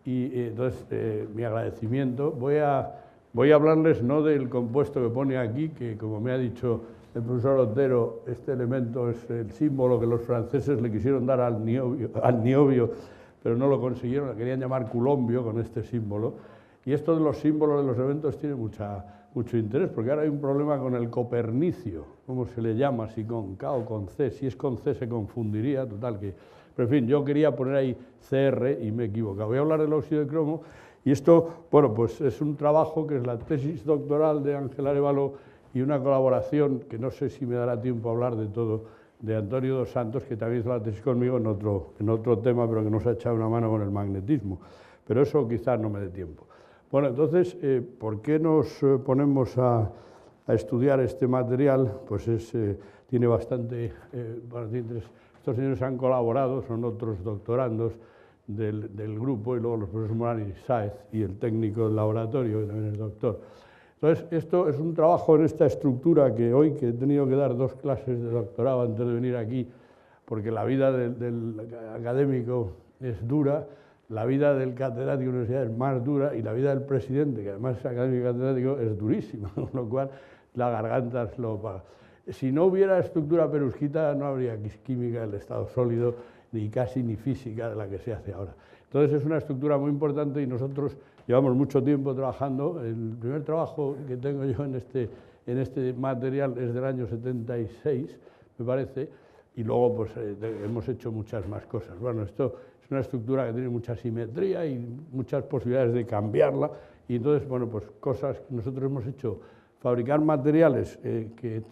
y entonces mi agradecimiento. Voy a hablarles no del compuesto que pone aquí, que como me ha dicho el profesor Otero, este elemento es el símbolo que los franceses le quisieron dar al niobio, pero no lo consiguieron, le querían llamar culombio con este símbolo. Y esto de los símbolos de los eventos tiene mucho interés, porque ahora hay un problema con el copernicio, ¿cómo se le llama? Si con K o con C, si es con C se confundiría, total que... Pero en fin, yo quería poner ahí CR y me he equivocado. Voy a hablar del óxido de cromo, y esto, bueno, pues es un trabajo que es la tesis doctoral de Ángel Arévalo y una colaboración, que no sé si me dará tiempo a hablar de todo, de Antonio dos Santos, que también hizo la tesis conmigo en otro tema, pero que nos ha echado una mano con el magnetismo. Pero eso quizás no me dé tiempo. Bueno, entonces, ¿por qué nos ponemos a estudiar este material? Pues tiene bastante interés. Estos señores han colaborado, son otros doctorandos del grupo, y luego los profesores Morán y Sáez, y el técnico del laboratorio, que también es doctor. Entonces, esto es un trabajo en esta estructura que hoy, que he tenido que dar 2 clases de doctorado antes de venir aquí, porque la vida del académico es dura, la vida del catedrático de universidad es más dura, y la vida del presidente, que además es académico y catedrático, es durísima, con lo cual la garganta se lo paga. Si no hubiera estructura perusquita, no habría química del estado sólido, ni casi ni física de la que se hace ahora. Entonces es una estructura muy importante y nosotros llevamos mucho tiempo trabajando. El primer trabajo que tengo yo en este material es del año 76, me parece, y luego pues hemos hecho muchas más cosas. Bueno, esto es una estructura que tiene mucha simetría y muchas posibilidades de cambiarla, y entonces, bueno, pues cosas que nosotros hemos hecho, fabricar materiales que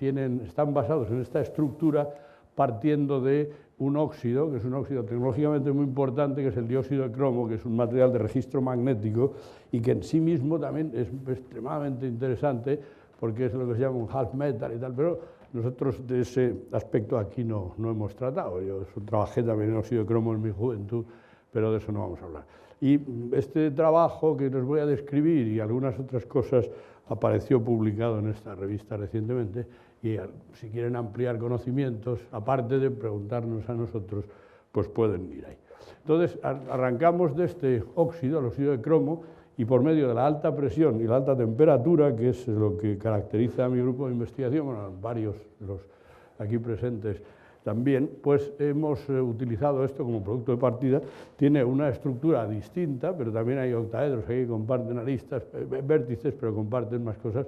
están basados en esta estructura, partiendo de un óxido, que es un óxido tecnológicamente muy importante, que es el dióxido de cromo, que es un material de registro magnético y que en sí mismo también es extremadamente interesante, porque es lo que se llama un half metal y tal, pero nosotros de ese aspecto aquí no hemos tratado. Yo trabajé también en óxido de cromo en mi juventud, pero de eso no vamos a hablar. Y este trabajo que les voy a describir y algunas otras cosas apareció publicado en esta revista recientemente, y si quieren ampliar conocimientos, aparte de preguntarnos a nosotros, pues pueden ir ahí. Entonces, arrancamos de este óxido, el óxido de cromo, y por medio de la alta presión y la alta temperatura, que es lo que caracteriza a mi grupo de investigación, bueno, varios de los aquí presentes también, pues hemos utilizado esto como producto de partida. Tiene una estructura distinta, pero también hay octaedros que comparten aristas, vértices, pero comparten más cosas.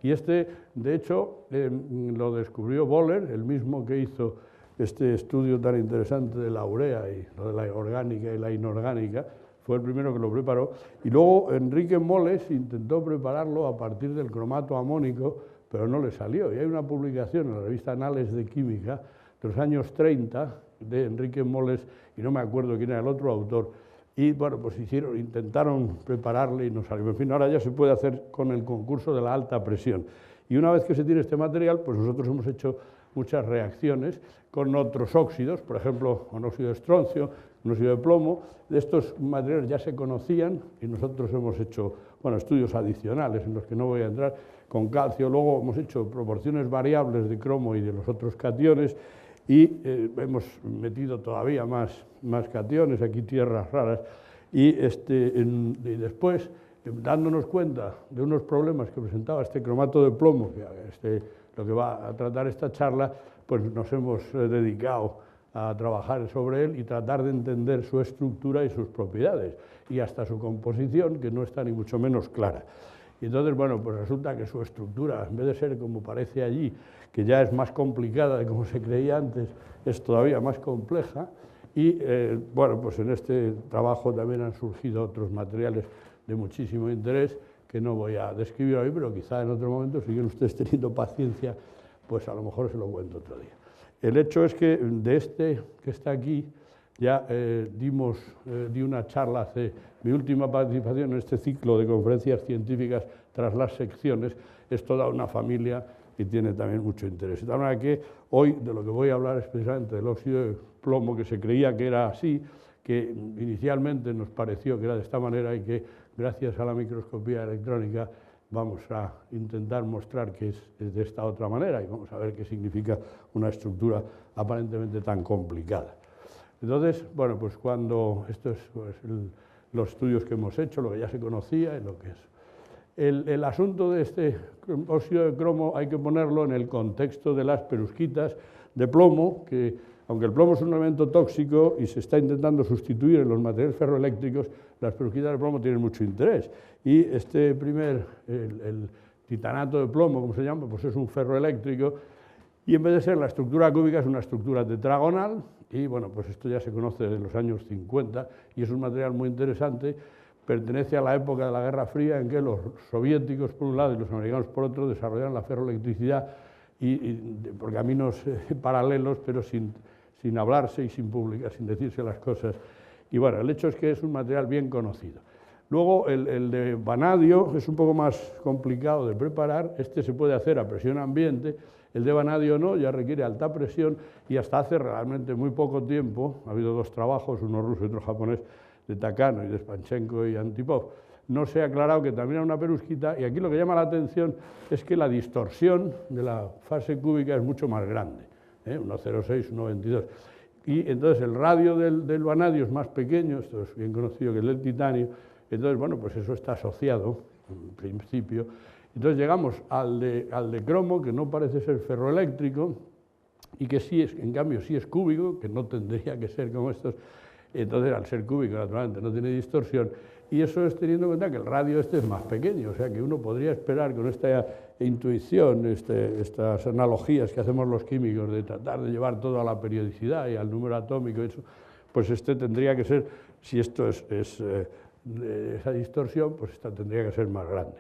Y de hecho, lo descubrió Bohler, el mismo que hizo este estudio tan interesante de la urea y lo de la orgánica y la inorgánica, fue el primero que lo preparó. Y luego Enrique Moles intentó prepararlo a partir del cromato amónico, pero no le salió. Y hay una publicación en la revista Anales de Química de los años 30 de Enrique Moles, y no me acuerdo quién era el otro autor, y bueno, pues intentaron prepararle y no salió. En fin, ahora ya se puede hacer con el concurso de la alta presión. Y una vez que se tiene este material, pues nosotros hemos hecho muchas reacciones con otros óxidos, por ejemplo, con óxido de estroncio, con óxido de plomo. De estos materiales ya se conocían y nosotros hemos hecho, bueno, estudios adicionales en los que no voy a entrar, con calcio. Luego hemos hecho proporciones variables de cromo y de los otros cationes, y hemos metido todavía más cationes, aquí tierras raras, y después, dándonos cuenta de unos problemas que presentaba este cromato de plomo, que lo que va a tratar esta charla, pues nos hemos dedicado a trabajar sobre él y tratar de entender su estructura y sus propiedades, y hasta su composición, que no está ni mucho menos clara. Y entonces, bueno, pues resulta que su estructura, en vez de ser como parece allí, que ya es más complicada de como se creía antes, es todavía más compleja. Y bueno, pues en este trabajo también han surgido otros materiales de muchísimo interés que no voy a describir hoy, pero quizá en otro momento, si quieren ustedes teniendo paciencia, pues a lo mejor se lo cuento otro día. El hecho es que de este que está aquí, ya di una charla mi última participación en este ciclo de conferencias científicas tras las secciones, es toda una familia y tiene también mucho interés. De tal manera que hoy de lo que voy a hablar es precisamente del óxido de plomo, que se creía que era así, que inicialmente nos pareció que era de esta manera y que gracias a la microscopía electrónica vamos a intentar mostrar que es de esta otra manera y vamos a ver qué significa una estructura aparentemente tan complicada. Entonces, bueno, pues cuando esto es pues, los estudios que hemos hecho, lo que ya se conocía y lo que es. El asunto de este óxido de cromo hay que ponerlo en el contexto de las perovskitas de plomo, que aunque el plomo es un elemento tóxico y se está intentando sustituir en los materiales ferroeléctricos, las perovskitas de plomo tienen mucho interés. Y este el titanato de plomo, como se llama, pues es un ferroeléctrico, y en vez de ser la estructura cúbica es una estructura tetragonal, y bueno, pues esto ya se conoce desde los años 50, y es un material muy interesante. Pertenece a la época de la Guerra Fría en que los soviéticos por un lado y los americanos por otro desarrollaron la ferroelectricidad y por caminos paralelos, pero sin hablarse y sin publicar, sin decirse las cosas. Y bueno, el hecho es que es un material bien conocido. Luego el de vanadio es un poco más complicado de preparar, este se puede hacer a presión ambiente, el de vanadio no, ya requiere alta presión y hasta hace realmente muy poco tiempo, ha habido dos trabajos, uno ruso y otro japonés, de Takano y de Spanchenko y Antipov, no se ha aclarado que también era una perovskita, y aquí lo que llama la atención es que la distorsión de la fase cúbica es mucho más grande, 1,06, 1,22. Y entonces el radio del vanadio es más pequeño, esto es bien conocido que el del titanio, entonces bueno, pues eso está asociado en principio. Entonces llegamos al de cromo, que no parece ser ferroeléctrico, y que sí es, en cambio sí es cúbico, que no tendría que ser como estos. Entonces, al ser cúbico, naturalmente, no tiene distorsión, y eso es teniendo en cuenta que el radio este es más pequeño, o sea que uno podría esperar con esta intuición, estas analogías que hacemos los químicos de tratar de llevar todo a la periodicidad y al número atómico, eso, pues este tendría que ser, si esto es esa distorsión, pues esta tendría que ser más grande.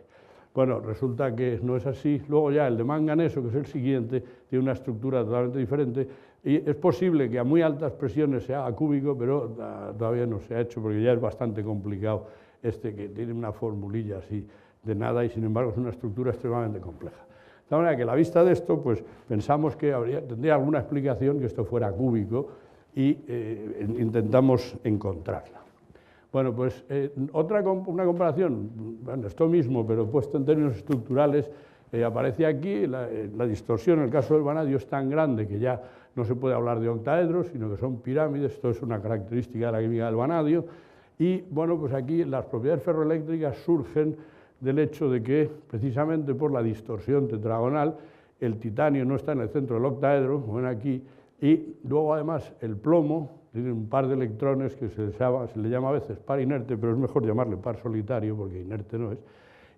Bueno, resulta que no es así. Luego ya el de manganeso, que es el siguiente, tiene una estructura totalmente diferente, y es posible que a muy altas presiones se haga cúbico, pero todavía no se ha hecho porque ya es bastante complicado que tiene una formulilla así de nada y sin embargo es una estructura extremadamente compleja. De manera que a la vista de esto, pues pensamos que tendría alguna explicación que esto fuera cúbico y intentamos encontrarla. Bueno, pues una comparación, bueno, esto mismo, pero puesto en términos estructurales, aparece aquí, la distorsión en el caso del vanadio es tan grande que ya no se puede hablar de octaedros, sino que son pirámides, esto es una característica de la química del vanadio, y bueno, pues aquí las propiedades ferroeléctricas surgen del hecho de que, precisamente por la distorsión tetragonal, el titanio no está en el centro del octaedro, como ven aquí, y luego además el plomo tiene un par de electrones que se le llama a veces par inerte, pero es mejor llamarle par solitario, porque inerte no es,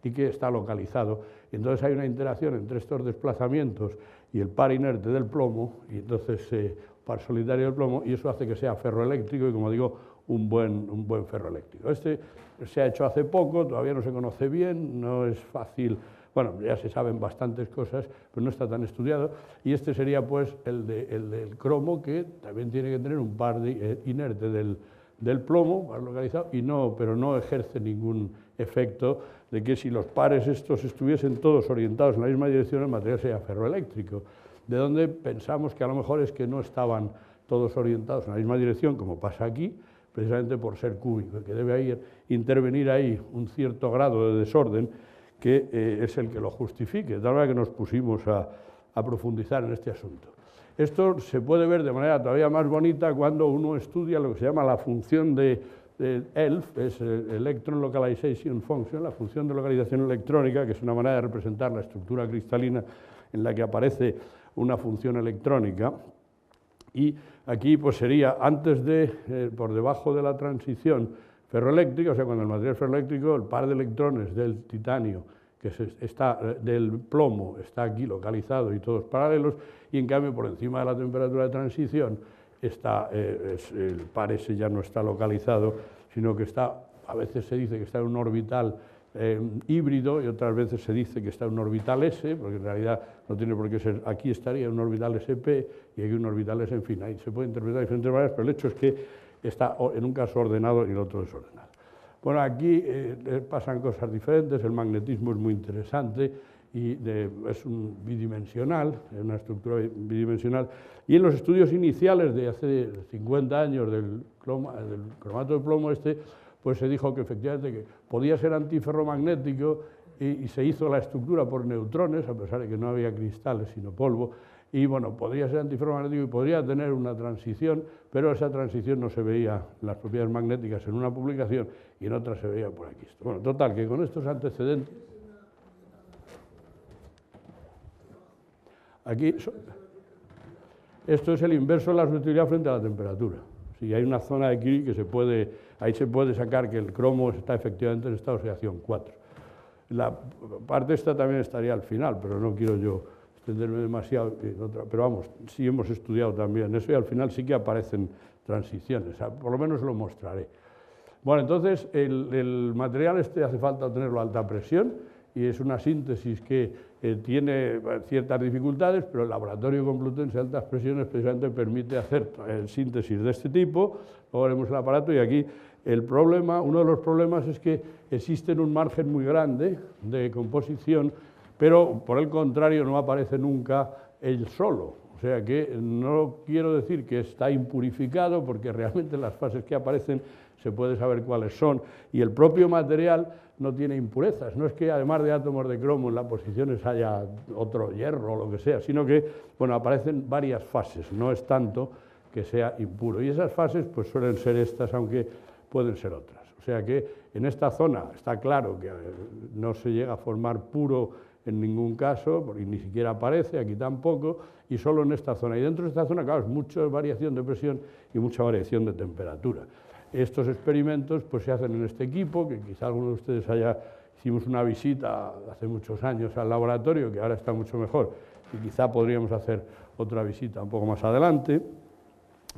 y que está localizado. Y entonces hay una interacción entre estos desplazamientos y el par inerte del plomo, y entonces par solitario del plomo, y eso hace que sea ferroeléctrico y, como digo, un buen ferroeléctrico. Este se ha hecho hace poco, todavía no se conoce bien, no es fácil, bueno, ya se saben bastantes cosas, pero no está tan estudiado, y este sería pues el del cromo, que también tiene que tener un par inerte del plomo, par localizado, pero no ejerce ningún efecto de que si los pares estos estuviesen todos orientados en la misma dirección, el material sería ferroeléctrico, de donde pensamos que a lo mejor es que no estaban todos orientados en la misma dirección, como pasa aquí, precisamente por ser cúbico, que debe intervenir ahí un cierto grado de desorden que es el que lo justifique, de tal manera que nos pusimos a profundizar en este asunto. Esto se puede ver de manera todavía más bonita cuando uno estudia lo que se llama la función de ELF, es Electron Localization Function, la función de localización electrónica, que es una manera de representar la estructura cristalina en la que aparece una función electrónica. Y aquí pues sería antes por debajo de la transición ferroeléctrica, o sea, cuando el material ferroeléctrico, el par de electrones del titanio, del plomo, está aquí localizado y todos paralelos, y en cambio por encima de la temperatura de transición el par ese ya no está localizado, sino que a veces se dice que está en un orbital híbrido y otras veces se dice que está en un orbital S, porque en realidad no tiene por qué ser, aquí estaría un orbital SP y aquí un orbital S, en fin, ahí se puede interpretar de diferentes maneras, pero el hecho es que está en un caso ordenado y en el otro desordenado. Bueno, aquí pasan cosas diferentes, el magnetismo es muy interesante y es bidimensional, es una estructura bidimensional, y en los estudios iniciales de hace 50 años del cromato de plomo pues se dijo que efectivamente que podía ser antiferromagnético y se hizo la estructura por neutrones, a pesar de que no había cristales sino polvo, y bueno, podría ser antiferromagnético y podría tener una transición, pero esa transición no se veía en las propiedades magnéticas en una publicación y en otra se veía por aquí. Bueno, total, que con estos antecedentes... Aquí, esto es el inverso de la subjetividad frente a la temperatura. Si hay una zona de Curie que ahí se puede sacar que el cromo está efectivamente en estado de oxidación 4. La parte esta también estaría al final, pero no quiero yo extenderme demasiado. Pero vamos, sí hemos estudiado también eso y al final sí que aparecen transiciones, por lo menos lo mostraré. Bueno, entonces el material este hace falta obtenerlo a alta presión y es una síntesis que tiene ciertas dificultades, pero el laboratorio Complutense de altas presiones precisamente permite hacer síntesis de este tipo. Luego veremos el aparato y aquí uno de los problemas es que existe un margen muy grande de composición, pero por el contrario no aparece nunca el solo. O sea que no quiero decir que está impurificado, porque realmente las fases que aparecen se puede saber cuáles son, y el propio material no tiene impurezas. No es que además de átomos de cromo en las posiciones haya otro hierro o lo que sea, sino que bueno, aparecen varias fases, no es tanto que sea impuro. Y esas fases pues suelen ser estas, aunque pueden ser otras. O sea que en esta zona está claro que no se llega a formar puro en ningún caso, porque ni siquiera aparece, aquí tampoco, y solo en esta zona. Y dentro de esta zona, claro, es mucha variación de presión y mucha variación de temperatura. Estos experimentos pues, se hacen en este equipo, que quizá alguno de ustedes hicimos una visita hace muchos años al laboratorio, que ahora está mucho mejor, y quizá podríamos hacer otra visita un poco más adelante.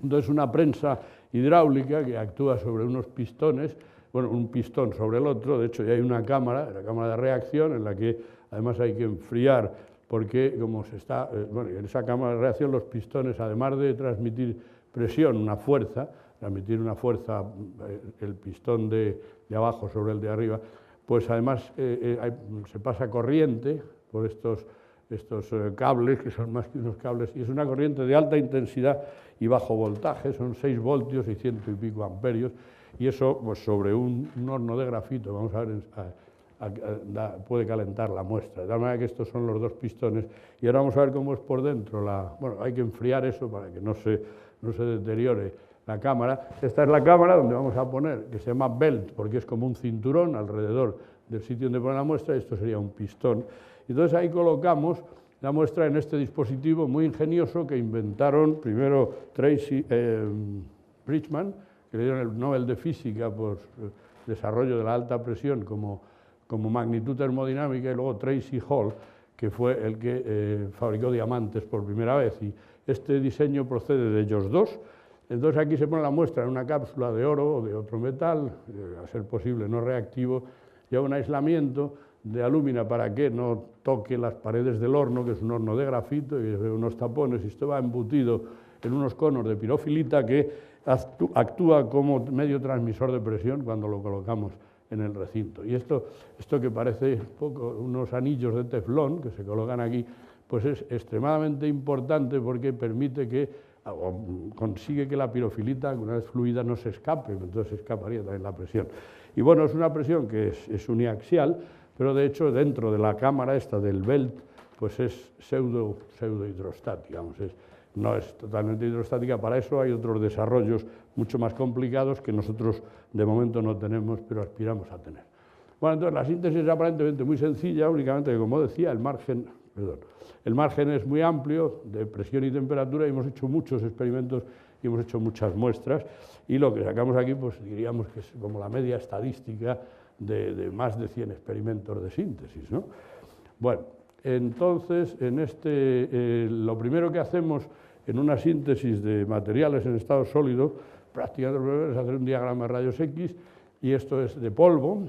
Entonces, una prensa hidráulica que actúa sobre unos pistones, bueno, un pistón sobre el otro, de hecho ya hay una cámara, la cámara de reacción, en la que además hay que enfriar, porque como se está, bueno, en esa cámara de reacción los pistones, además de transmitir presión, una fuerza, el pistón de abajo sobre el de arriba, pues además se pasa corriente por estos cables, que son más que unos cables, y es una corriente de alta intensidad y bajo voltaje, son 6 voltios y 100 y pico amperios, y eso pues, sobre un horno de grafito, vamos a ver, puede calentar la muestra, de tal manera que estos son los dos pistones, y ahora vamos a ver cómo es por dentro, bueno, hay que enfriar eso para que no se deteriore la cámara. Esta es la cámara donde vamos a poner, que se llama belt, porque es como un cinturón alrededor del sitio donde pone la muestra, esto sería un pistón. Entonces ahí colocamos la muestra en este dispositivo muy ingenioso que inventaron primero Tracy Bridgman, que le dieron el Nobel de Física por desarrollo de la alta presión como magnitud termodinámica, y luego Tracy Hall, que fue el que fabricó diamantes por primera vez. Y este diseño procede de ellos dos. Entonces aquí se pone la muestra en una cápsula de oro o de otro metal, a ser posible no reactivo, lleva un aislamiento de alúmina para que no toque las paredes del horno, que es un horno de grafito, y unos tapones, y esto va embutido en unos conos de pirofilita que actúa como medio transmisor de presión cuando lo colocamos en el recinto. Y esto que parece un poco unos anillos de teflón que se colocan aquí, pues es extremadamente importante porque permite consigue que la pirofilita, una vez fluida, no se escape, entonces escaparía también la presión. Y bueno, es una presión que es uniaxial, pero de hecho dentro de la cámara esta del belt, pues es pseudo hidrostática, no es totalmente hidrostática. Para eso hay otros desarrollos mucho más complicados que nosotros de momento no tenemos, pero aspiramos a tener. Bueno, entonces la síntesis es aparentemente muy sencilla, únicamente que, como decía, el margen es muy amplio de presión y temperatura, y hemos hecho muchos experimentos y hemos hecho muchas muestras, y lo que sacamos aquí pues diríamos que es como la media estadística de más de 100 experimentos de síntesis, ¿no? Bueno, entonces lo primero que hacemos en una síntesis de materiales en estado sólido, prácticamente es hacer un diagrama de rayos X, y esto es de polvo,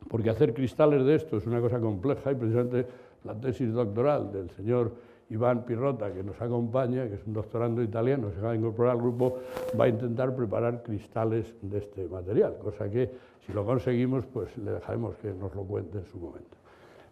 porque hacer cristales de esto es una cosa compleja, y precisamente la tesis doctoral del señor Iván Pirrota, que nos acompaña, que es un doctorando italiano, se va a incorporar al grupo, va a intentar preparar cristales de este material, cosa que si lo conseguimos, pues le dejaremos que nos lo cuente en su momento.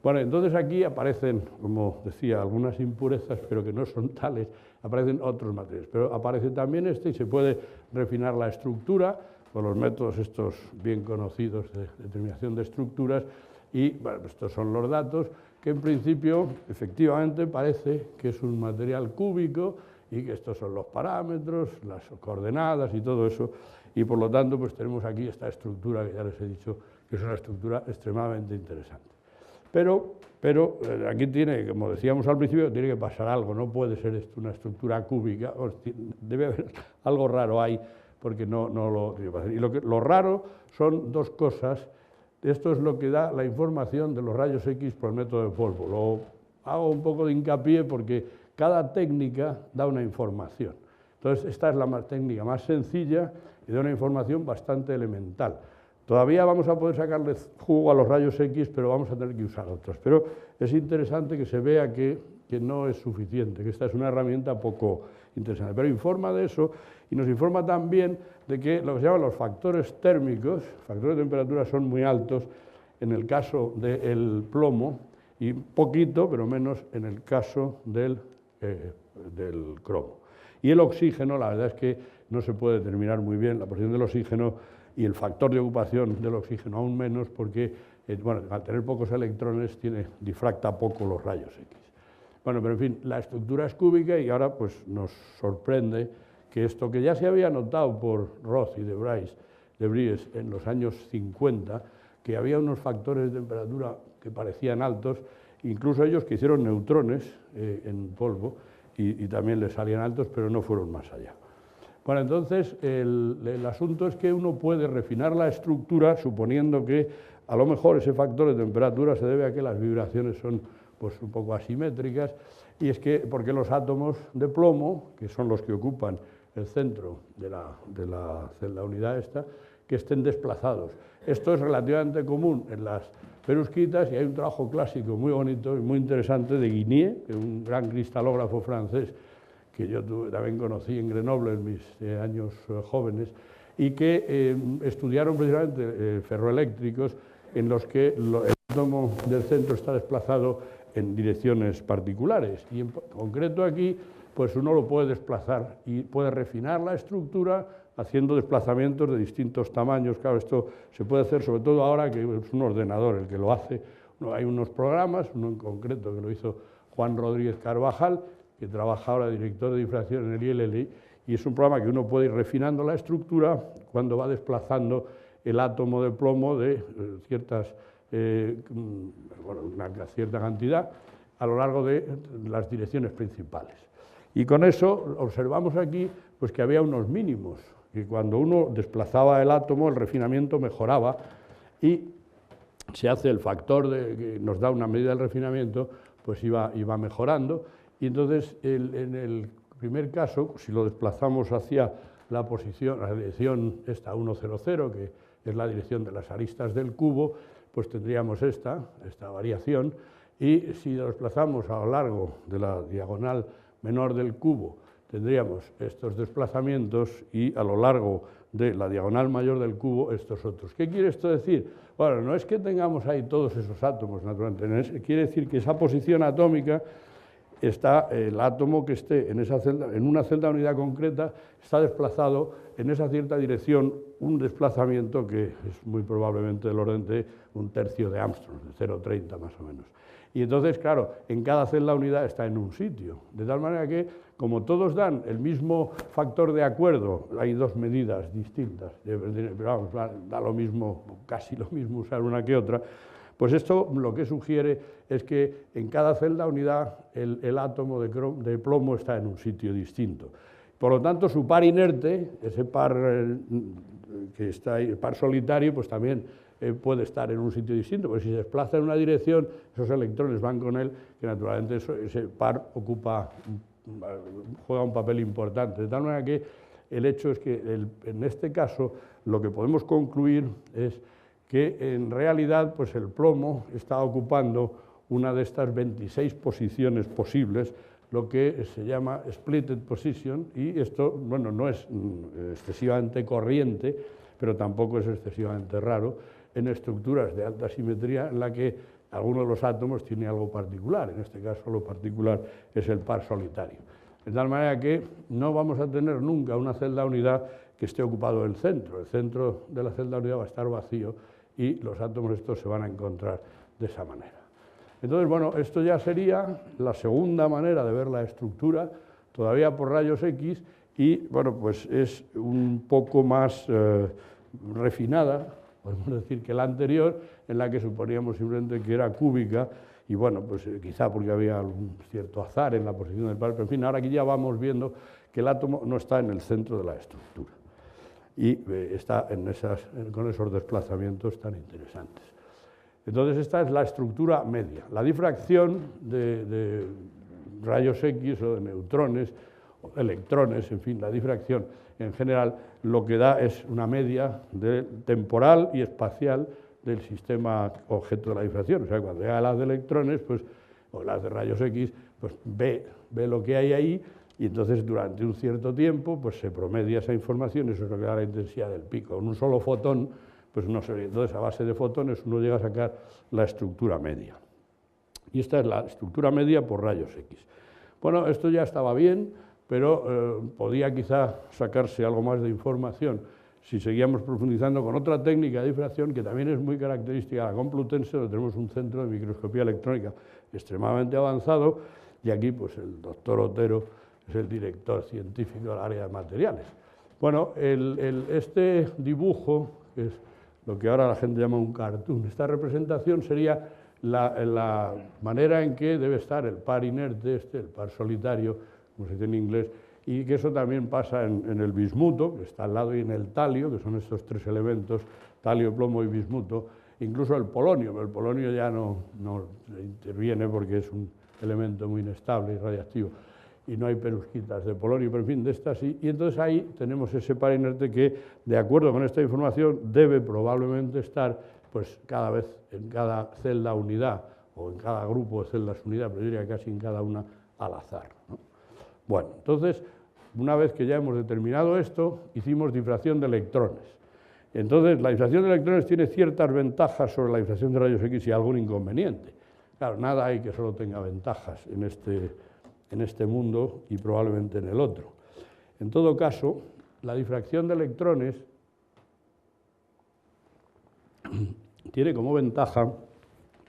Bueno, entonces aquí aparecen, como decía, algunas impurezas, pero que no son tales, aparecen otros materiales, pero aparece también este y se puede refinar la estructura con los métodos estos bien conocidos de determinación de estructuras, y bueno, estos son los datos. que en principio efectivamente parece que es un material cúbico y que estos son los parámetros, las coordenadas y todo eso, y por lo tanto pues tenemos aquí esta estructura que ya les he dicho que es una estructura extremadamente interesante. Pero aquí tiene, como decíamos al principio, tiene que pasar algo, no puede ser esto una estructura cúbica, debe haber algo raro ahí, porque no lo tiene que pasar. Y lo raro son dos cosas. Esto es lo que da la información de los rayos X por el método de polvo. Lo hago un poco de hincapié porque cada técnica da una información. Entonces, esta es la técnica más sencilla y da una información bastante elemental. Todavía vamos a poder sacarle jugo a los rayos X, pero vamos a tener que usar otros. Pero es interesante que se vea que no es suficiente, que esta es una herramienta poco interesante. Pero informa de eso y nos informa también de que lo que se llaman los factores térmicos, factores de temperatura, son muy altos en el caso del plomo y poquito, pero menos en el caso del cromo. Y el oxígeno, la verdad es que no se puede determinar muy bien la posición del oxígeno y el factor de ocupación del oxígeno aún menos porque, bueno, al tener pocos electrones difracta poco los rayos X. Bueno, pero en fin, la estructura es cúbica y ahora pues nos sorprende que esto que ya se había notado por Roth y de Vries en los años 50, que había unos factores de temperatura que parecían altos, incluso ellos que hicieron neutrones en polvo y también les salían altos, pero no fueron más allá. Bueno, entonces el asunto es que uno puede refinar la estructura suponiendo que a lo mejor ese factor de temperatura se debe a que las vibraciones son pues un poco asimétricas, y es que porque los átomos de plomo, que son los que ocupan el centro de la celda unidad esta, que estén desplazados. Esto es relativamente común en las perusquitas y hay un trabajo clásico muy bonito y muy interesante de Guigné, que es un gran cristalógrafo francés que yo también conocí en Grenoble en mis años jóvenes, y que estudiaron precisamente ferroeléctricos en los que el átomo del centro está desplazado en direcciones particulares. Y en concreto aquí, pues uno lo puede desplazar y puede refinar la estructura haciendo desplazamientos de distintos tamaños. Claro, esto se puede hacer sobre todo ahora que es un ordenador el que lo hace. Hay unos programas, uno en concreto que lo hizo Juan Rodríguez Carvajal, que trabaja ahora director de difracción en el ILLI, y es un programa que uno puede ir refinando la estructura cuando va desplazando el átomo de plomo de una cierta cantidad a lo largo de las direcciones principales. Y con eso observamos aquí pues, que había unos mínimos, que cuando uno desplazaba el átomo el refinamiento mejoraba y se hace el factor que nos da una medida del refinamiento, pues iba mejorando. Y entonces, en el primer caso, si lo desplazamos hacia la dirección esta 1,00, que es la dirección de las aristas del cubo, pues tendríamos esta variación, y si lo desplazamos a lo largo de la diagonal menor del cubo, tendríamos estos desplazamientos y a lo largo de la diagonal mayor del cubo estos otros. ¿Qué quiere esto decir? Bueno, no es que tengamos ahí todos esos átomos, naturalmente, quiere decir que esa posición atómica está el átomo que esté en una celda unidad concreta, está desplazado en esa cierta dirección, un desplazamiento que es muy probablemente del orden de 1/3 de Armstrong, de 0,30 más o menos. Y entonces, claro, en cada celda unidad está en un sitio, de tal manera que, como todos dan el mismo factor de acuerdo, hay dos medidas distintas, pero vamos, da lo mismo, casi lo mismo usar una que otra. Pues esto lo que sugiere es que en cada celda unidad el átomo de plomo está en un sitio distinto. Por lo tanto, su par inerte, ese par que está ahí, el par solitario, pues también puede estar en un sitio distinto, porque si se desplaza en una dirección, esos electrones van con él, que naturalmente ese par juega un papel importante. De tal manera que el hecho es que en este caso lo que podemos concluir es que en realidad pues el plomo está ocupando una de estas 26 posiciones posibles, lo que se llama splitted position, y esto, bueno, no es excesivamente corriente, pero tampoco es excesivamente raro en estructuras de alta simetría en la que alguno de los átomos tiene algo particular. En este caso lo particular es el par solitario. De tal manera que no vamos a tener nunca una celda unidad que esté ocupado el centro. El centro de la celda unidad va a estar vacío y los átomos estos se van a encontrar de esa manera. Entonces, bueno, esto ya sería la segunda manera de ver la estructura, todavía por rayos X, y bueno, pues es un poco más refinada, podemos decir, que la anterior, en la que suponíamos simplemente que era cúbica, y bueno, pues quizá porque había algún cierto azar en la posición del par, pero en fin, ahora aquí ya vamos viendo que el átomo no está en el centro de la estructura y está con esos desplazamientos tan interesantes. Entonces esta es la estructura media. La difracción de rayos X o de neutrones, o electrones, en fin, la difracción en general lo que da es una media temporal y espacial del sistema objeto de la difracción. O sea, cuando llega las de electrones, pues, o las de rayos X, pues ve lo que hay ahí, y entonces durante un cierto tiempo pues se promedia esa información, eso es lo que da la intensidad del pico. En un solo fotón, pues no se ve. Entonces a base de fotones uno llega a sacar la estructura media. Y esta es la estructura media por rayos X. Bueno, esto ya estaba bien, pero podía quizá sacarse algo más de información si seguíamos profundizando con otra técnica de difracción que también es muy característica de la Complutense, donde tenemos un centro de microscopía electrónica extremadamente avanzado, y aquí pues el doctor Otero es el director científico del área de materiales. Bueno, este dibujo, que es lo que ahora la gente llama un cartoon, esta representación sería la manera en que debe estar el par inerte, el par solitario, como se dice en inglés, y que eso también pasa en el bismuto, que está al lado, y en el talio, que son estos tres elementos, talio, plomo y bismuto, incluso el polonio, pero el polonio ya no interviene porque es un elemento muy inestable y radiactivo, y no hay perusquitas de polonio, pero en fin, de estas sí, y entonces ahí tenemos ese par inerte que, de acuerdo con esta información, debe probablemente estar pues cada vez en cada celda unidad, o en cada grupo de celdas unidad, pero yo diría casi en cada una al azar, ¿no? Bueno, entonces, una vez que ya hemos determinado esto, hicimos difracción de electrones. Entonces, la difracción de electrones tiene ciertas ventajas sobre la difracción de rayos X y algún inconveniente. Claro, nada hay que solo tenga ventajas en este mundo y probablemente en el otro. En todo caso, la difracción de electrones tiene como ventaja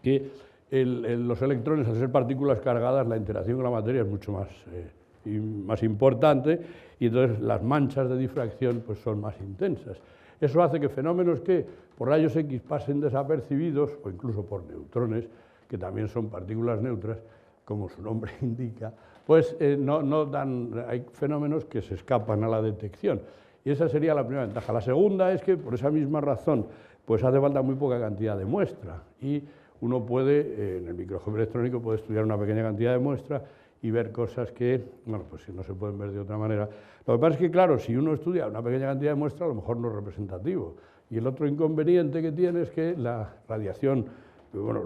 que los electrones, al ser partículas cargadas, la interacción con la materia es mucho más importante, y entonces las manchas de difracción pues son más intensas. Eso hace que fenómenos que por rayos X pasen desapercibidos, o incluso por neutrones, que también son partículas neutras, como su nombre indica, pues hay fenómenos que se escapan a la detección. Y esa sería la primera ventaja. La segunda es que, por esa misma razón, pues hace falta muy poca cantidad de muestra, y uno puede, en el microscopio electrónico, puede estudiar una pequeña cantidad de muestra y ver cosas que, bueno, pues no se pueden ver de otra manera. Lo que pasa es que, claro, si uno estudia una pequeña cantidad de muestra, a lo mejor no es representativo. Y el otro inconveniente que tiene es que la radiación, bueno,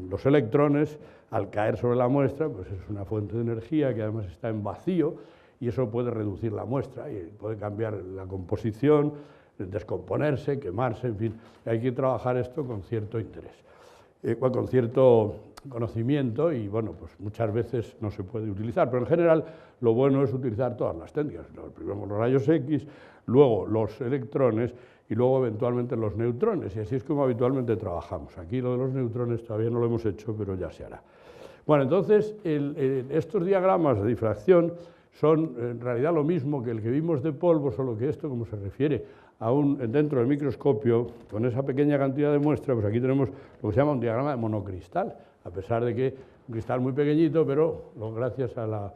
los electrones, al caer sobre la muestra, pues es una fuente de energía que además está en vacío, y eso puede reducir la muestra y puede cambiar la composición, descomponerse, quemarse, en fin. Hay que trabajar esto con cierto interés, con cierto conocimiento, y bueno, pues muchas veces no se puede utilizar, pero en general lo bueno es utilizar todas las técnicas, primero los rayos X, luego los electrones y luego eventualmente los neutrones, y así es como habitualmente trabajamos. Aquí lo de los neutrones todavía no lo hemos hecho, pero ya se hará. Bueno, entonces estos diagramas de difracción son en realidad lo mismo que el que vimos de polvo, solo que esto, como se refiere dentro del microscopio, con esa pequeña cantidad de muestra, pues aquí tenemos lo que se llama un diagrama de monocristal, a pesar de que un cristal muy pequeñito, pero gracias a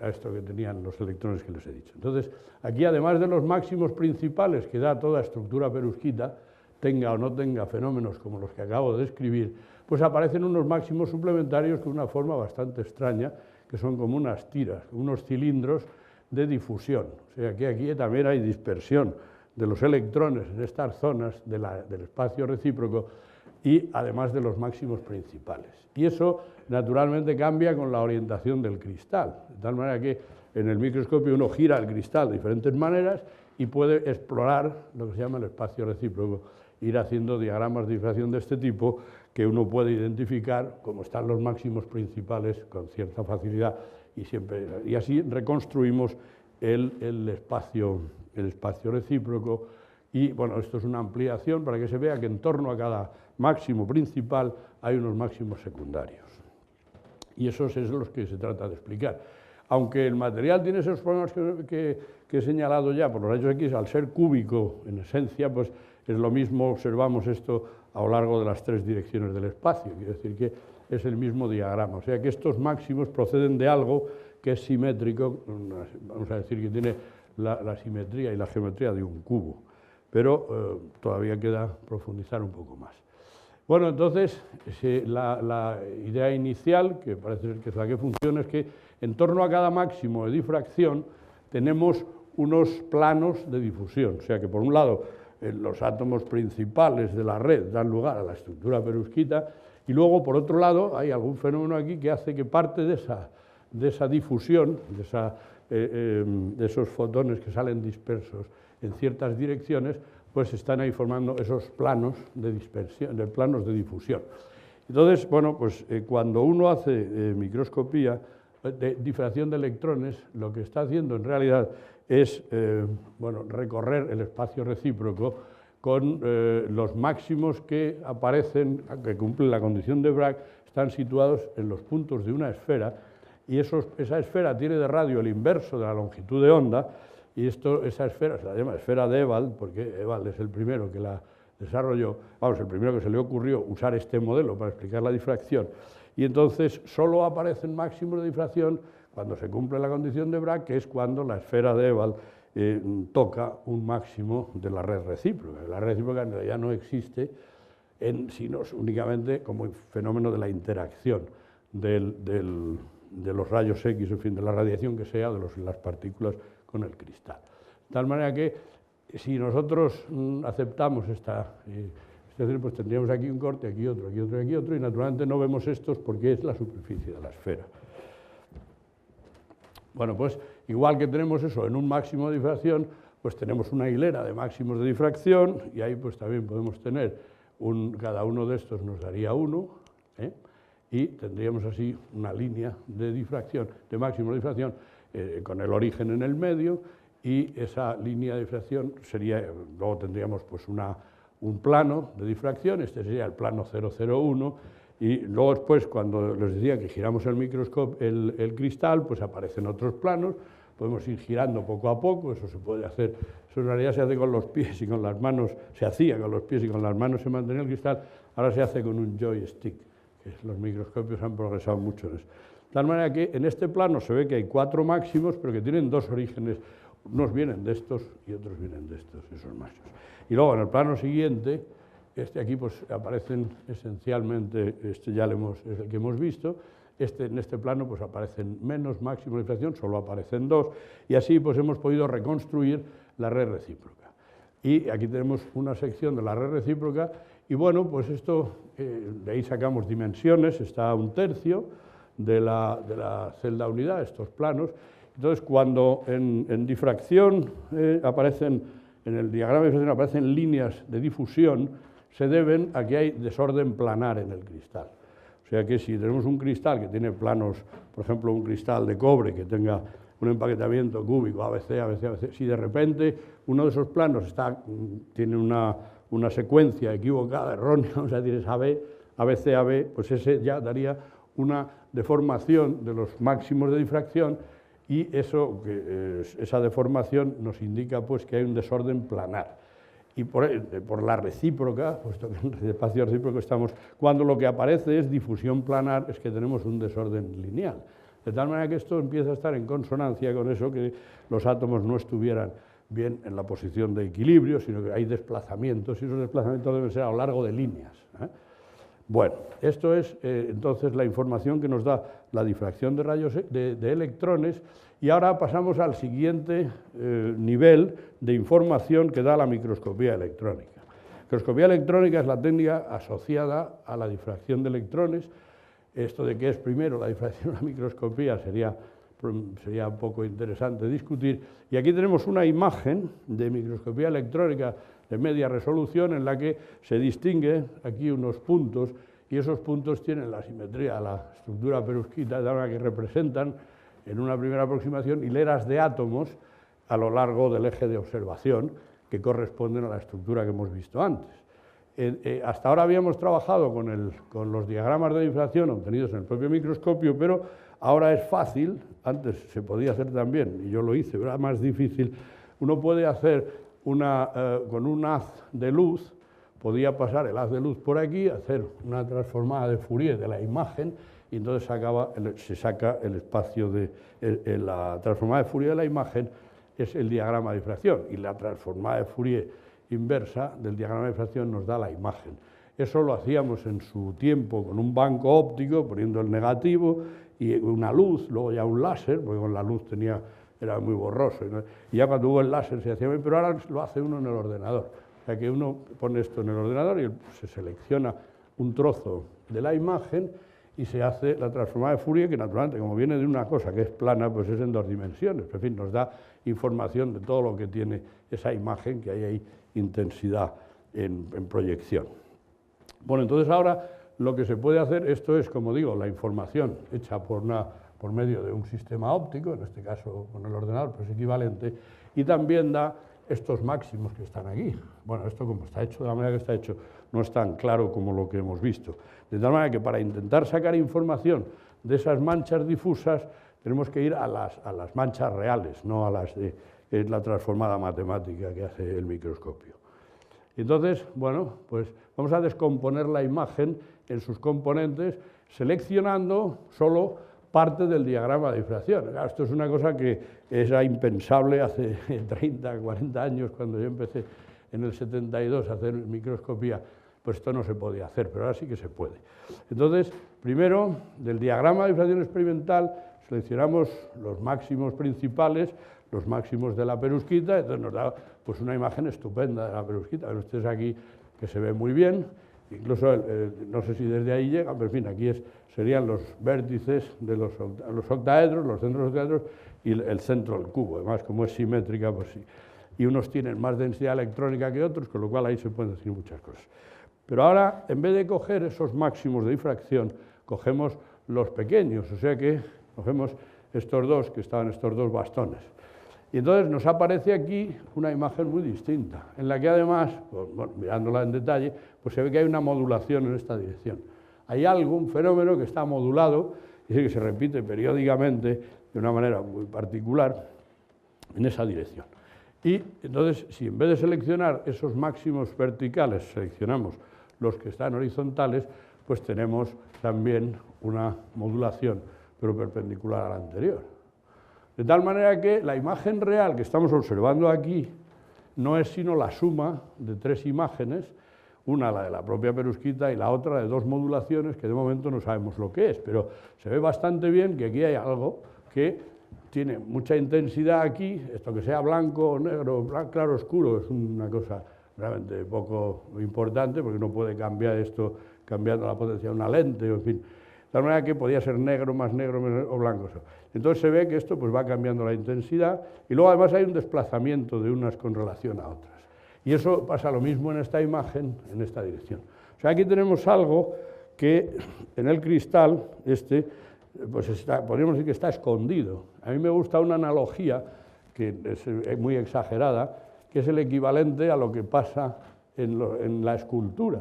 esto que tenían los electrones que les he dicho. Entonces, aquí además de los máximos principales que da toda estructura perusquita, tenga o no tenga fenómenos como los que acabo de describir, pues aparecen unos máximos suplementarios con una forma bastante extraña, que son como unas tiras, unos cilindros de difusión. O sea que aquí también hay dispersión de los electrones en estas zonas del espacio recíproco, y además de los máximos principales. Y eso naturalmente cambia con la orientación del cristal, de tal manera que en el microscopio uno gira el cristal de diferentes maneras y puede explorar lo que se llama el espacio recíproco, ir haciendo diagramas de difracción de este tipo que uno puede identificar cómo están los máximos principales con cierta facilidad, y así reconstruimos el espacio recíproco, y bueno, esto es una ampliación para que se vea que en torno a cada máximo principal hay unos máximos secundarios. Y esos es los que se trata de explicar. Aunque el material tiene esos problemas que he señalado ya por los rayos X, al ser cúbico en esencia, pues es lo mismo, observamos esto a lo largo de las 3 direcciones del espacio, quiere decir que es el mismo diagrama, o sea que estos máximos proceden de algo que es simétrico, vamos a decir que tiene la simetría y la geometría de un cubo, pero todavía queda profundizar un poco más. Bueno, entonces, la idea inicial, que parece ser que es la que funciona, es que en torno a cada máximo de difracción tenemos unos planos de difusión, o sea que por un lado los átomos principales de la red dan lugar a la estructura perusquita y luego por otro lado hay algún fenómeno aquí que hace que parte de esa difusión, de esos fotones que salen dispersos en ciertas direcciones, pues están ahí formando esos planos de dispersión, de planos de difusión. Entonces, bueno, pues cuando uno hace microscopía de difracción de electrones, lo que está haciendo en realidad es bueno, recorrer el espacio recíproco con los máximos que aparecen, que cumplen la condición de Bragg, están situados en los puntos de una esfera, y esa esfera tiene de radio el inverso de la longitud de onda, y esa esfera se la llama esfera de Ewald, porque Ewald es el primero que la desarrolló, vamos, el primero que se le ocurrió usar este modelo para explicar la difracción, y entonces solo aparecen máximos de difracción cuando se cumple la condición de Bragg, que es cuando la esfera de Ewald toca un máximo de la red recíproca. La red recíproca en realidad no existe, sino únicamente como fenómeno de la interacción de los rayos X, en fin, de la radiación que sea de las partículas con el cristal. De tal manera que si nosotros aceptamos pues tendríamos aquí un corte, aquí otro, aquí otro, aquí otro, y naturalmente no vemos estos porque es la superficie de la esfera. Bueno, pues igual que tenemos eso en un máximo de difracción, pues tenemos una hilera de máximos de difracción y ahí pues también podemos tener, cada uno de estos nos daría uno, y tendríamos así una línea de difracción, de máximos de difracción, con el origen en el medio, y esa línea de difracción sería, luego tendríamos pues un plano de difracción, este sería el plano 001, y luego después, cuando les decía que giramos el cristal, pues aparecen otros planos, podemos ir girando poco a poco, eso se puede hacer, eso en realidad se hace con los pies y con las manos, se hacía con los pies y con las manos se mantenía el cristal, ahora se hace con un joystick, que los microscopios han progresado mucho en eso. De tal manera que en este plano se ve que hay 4 máximos, pero que tienen 2 orígenes, unos vienen de estos y otros vienen de estos, esos máximos. Y luego en el plano siguiente, aquí pues aparecen esencialmente, ya es el que hemos visto, en este plano pues aparecen menos máximos de difracción, solo aparecen 2, y así pues hemos podido reconstruir la red recíproca. Y aquí tenemos una sección de la red recíproca, y bueno, pues esto, de ahí sacamos dimensiones, está a 1/3 de la celda unidad, estos planos. Entonces, cuando en difracción aparecen, en el diagrama de difracción aparecen líneas de difusión, se deben a que hay desorden planar en el cristal. O sea que si tenemos un cristal que tiene planos, por ejemplo, un cristal de cobre que tenga un empaquetamiento cúbico, ABC, ABC, ABC, si de repente uno de esos planos tiene una secuencia equivocada, errónea, o sea, tienes AB, ABC, AB, pues ese ya daría una deformación de los máximos de difracción, y esa deformación nos indica pues que hay un desorden planar. Y por la recíproca, puesto que en el espacio recíproco estamos, cuando lo que aparece es difusión planar, es que tenemos un desorden lineal. De tal manera que esto empieza a estar en consonancia con eso, que los átomos no estuvieran bien en la posición de equilibrio, sino que hay desplazamientos, y esos desplazamientos deben ser a lo largo de líneas. Bueno, esto es entonces la información que nos da la difracción de rayos de electrones, y ahora pasamos al siguiente nivel de información que da la microscopía electrónica. La microscopía electrónica es la técnica asociada a la difracción de electrones. Esto de qué es primero la difracción o la microscopía sería un poco interesante discutir. Y aquí tenemos una imagen de microscopía electrónica de media resolución en la que se distingue aquí unos puntos, y esos puntos tienen la simetría de la estructura perusquita, de manera que representan en una primera aproximación hileras de átomos a lo largo del eje de observación, que corresponden a la estructura que hemos visto antes. Hasta ahora habíamos trabajado con los diagramas de difracción obtenidos en el propio microscopio, pero ahora es fácil, antes se podía hacer también, y yo lo hice, pero era más difícil. Uno puede hacer con un haz de luz, podía pasar el haz de luz por aquí, hacer una transformada de Fourier de la imagen, y entonces se saca el espacio de la transformada de Fourier de la imagen, es el diagrama de difracción, y la transformada de Fourier inversa del diagrama de difracción nos da la imagen. Eso lo hacíamos en su tiempo con un banco óptico, poniendo el negativo y una luz, luego ya un láser, porque con la luz era muy borroso, ¿no? Y ya cuando hubo el láser se hacía bien, pero ahora lo hace uno en el ordenador. O sea que uno pone esto en el ordenador y se selecciona un trozo de la imagen y se hace la transformada de Fourier, que naturalmente, como viene de una cosa que es plana, pues es en 2 dimensiones. Pero, en fin, nos da información de todo lo que tiene esa imagen, que hay ahí intensidad en proyección. Bueno, entonces ahora lo que se puede hacer, esto es, como digo, la información hecha por medio de un sistema óptico, en este caso con el ordenador, pues equivalente, y también da estos máximos que están aquí. Bueno, esto como está hecho de la manera que está hecho, no es tan claro como lo que hemos visto. De tal manera que para intentar sacar información de esas manchas difusas, tenemos que ir a las manchas reales, no a las de la transformada matemática que hace el microscopio. Entonces, bueno, pues vamos a descomponer la imagen en sus componentes, seleccionando solo parte del diagrama de difracción. Claro, esto es una cosa que era impensable hace 30, 40 años, cuando yo empecé en el 72 a hacer microscopía, pues esto no se podía hacer, pero ahora sí que se puede. Entonces, primero, del diagrama de difracción experimental, seleccionamos los máximos principales, los máximos de la perusquita, entonces nos da pues una imagen estupenda de la perusquita. Ven ustedes aquí que se ve muy bien, incluso no sé si desde ahí llega, pero en fin, aquí serían los vértices de los octaedros, los centros octaedros y el centro del cubo. Además, como es simétrica, pues sí. Y unos tienen más densidad electrónica que otros, con lo cual ahí se pueden decir muchas cosas. Pero ahora, en vez de coger esos máximos de difracción, cogemos los pequeños, o sea que cogemos estos dos, que estaban estos dos bastones. Y entonces nos aparece aquí una imagen muy distinta, en la que además, pues, bueno, mirándola en detalle, pues se ve que hay una modulación en esta dirección. Hay un fenómeno que está modulado, es decir, que se repite periódicamente de una manera muy particular en esa dirección. Y entonces, si en vez de seleccionar esos máximos verticales, seleccionamos los que están horizontales, pues tenemos también una modulación, pero perpendicular a la anterior. De tal manera que la imagen real que estamos observando aquí no es sino la suma de 3 imágenes, una la de la propia perusquita y la otra de 2 modulaciones que de momento no sabemos lo que es, pero se ve bastante bien que aquí hay algo que tiene mucha intensidad aquí, esto que sea blanco o negro, blanco, claro o oscuro, es una cosa realmente poco importante porque no puede cambiar esto cambiando la potencia de una lente, en fin. De tal manera que podía ser negro o blanco. Entonces se ve que esto pues, va cambiando la intensidad y luego además hay un desplazamiento de unas con relación a otras. Y eso pasa lo mismo en esta imagen, en esta dirección. O sea, aquí tenemos algo que en el cristal, pues podríamos decir que está escondido. A mí me gusta una analogía, que es muy exagerada, que es el equivalente a lo que pasa en la escultura.